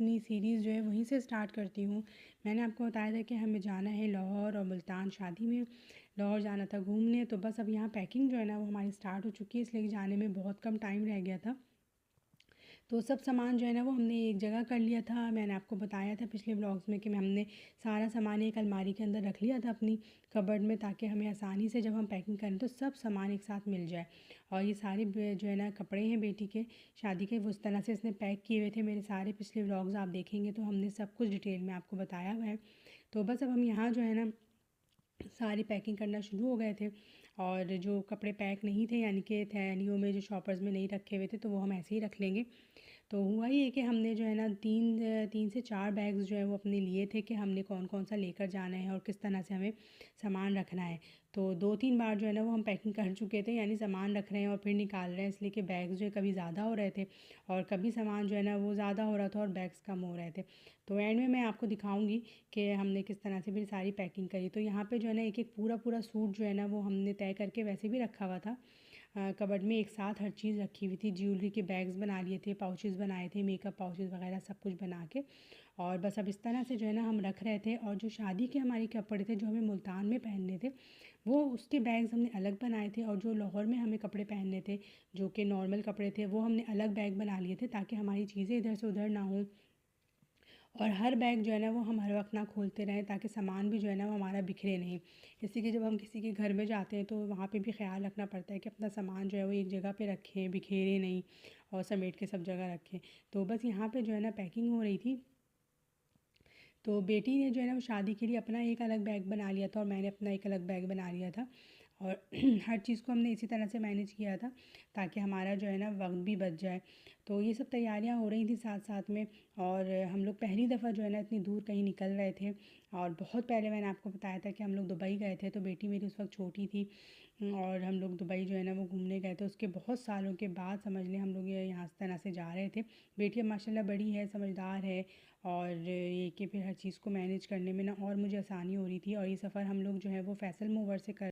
अपनी सीरीज़ जो है वहीं से स्टार्ट करती हूँ। मैंने आपको बताया था कि हमें जाना है लाहौर और मुल्तान शादी में। लाहौर जाना था घूमने, तो बस अब यहाँ पैकिंग जो है ना वो हमारी स्टार्ट हो चुकी है, इसलिए जाने में बहुत कम टाइम रह गया था। तो सब सामान जो है ना वो हमने एक जगह कर लिया था। मैंने आपको बताया था पिछले व्लॉग्स में कि हमने सारा सामान एक अलमारी के अंदर रख लिया था अपनी कबर्ड में, ताकि हमें आसानी से जब हम पैकिंग करें तो सब सामान एक साथ मिल जाए। और ये सारे जो है ना कपड़े हैं बेटी के शादी के, वो उस तरह से इसने पैक किए हुए थे। मेरे सारे पिछले व्लॉग्स आप देखेंगे तो हमने सब कुछ डिटेल में आपको बताया हुआ है। तो बस अब हम यहाँ जो है ना सारी पैकिंग करना शुरू हो गए थे। और जो कपड़े पैक नहीं थे, यानी कि थैलियों में जो शॉपर्स में नहीं रखे हुए थे, तो वो हम ऐसे ही रख लेंगे। तो हुआ ये कि हमने जो है ना तीन से चार बैग्स जो है वो अपने लिए थे कि हमने कौन कौन सा लेकर जाना है और किस तरह से हमें सामान रखना है। तो 2-3 बार जो है ना वो हम पैकिंग कर चुके थे, यानी सामान रख रहे हैं और फिर निकाल रहे हैं, इसलिए कि बैग्स जो है कभी ज़्यादा हो रहे थे और कभी सामान जो है ना वो ज़्यादा हो रहा था और बैग्स कम हो रहे थे। तो एंड में मैं आपको दिखाऊंगी कि हमने किस तरह से फिर सारी पैकिंग करी। तो यहाँ पे जो है ना एक एक पूरा पूरा सूट जो है ना वो हमने तय करके वैसे भी रखा हुआ था। कबर्ड में एक साथ हर चीज़ रखी हुई थी। ज्वेलरी के बैग्स बना लिए थे, पाउचेज़ बनाए थे, मेकअप पाउचेज़ वगैरह सब कुछ बना के। और बस अब इस तरह से जो है ना हम रख रहे थे। और जो शादी के हमारे कपड़े थे जो हमें मुल्तान में पहनने थे, वो उसके बैग्स हमने अलग बनाए थे। और जो लाहौर में हमें कपड़े पहनने थे जो कि नॉर्मल कपड़े थे, वो हमने अलग बैग बना लिए थे, ताकि हमारी चीज़ें इधर से उधर ना हों। और हर बैग जो है ना वो हम हर वक्त ना खोलते रहें, ताकि सामान भी जो है ना वो हमारा बिखरे नहीं। जैसे कि जब हम किसी के घर में जाते हैं तो वहाँ पे भी ख्याल रखना पड़ता है कि अपना सामान जो है वो एक जगह पे रखें, बिखेरे नहीं और समेट के सब जगह रखें। तो बस यहाँ पे जो है ना पैकिंग हो रही थी। तो बेटी ने जो है ना वो शादी के लिए अपना एक अलग बैग बना लिया था और मैंने अपना एक अलग बैग बना लिया था। और हर चीज़ को हमने इसी तरह से मैनेज किया था, ताकि हमारा जो है ना वक्त भी बच जाए। तो ये सब तैयारियां हो रही थी साथ साथ में। और हम लोग पहली दफ़ा जो है ना इतनी दूर कहीं निकल रहे थे। और बहुत पहले मैंने आपको बताया था कि हम लोग दुबई गए थे, तो बेटी मेरी उस वक्त छोटी थी। और हम लोग दुबई जो है ना वो घूमने गए थे। उसके बहुत सालों के बाद समझ लें हम लोग ये यहाँ इस तरह से जा रहे थे। बेटी अब माशाल्लाह बड़ी है, समझदार है। और ये कि फिर हर चीज़ को मैनेज करने में ना और मुझे आसानी हो रही थी। और ये सफ़र हम लोग जो है वो फैसल मूवर से कर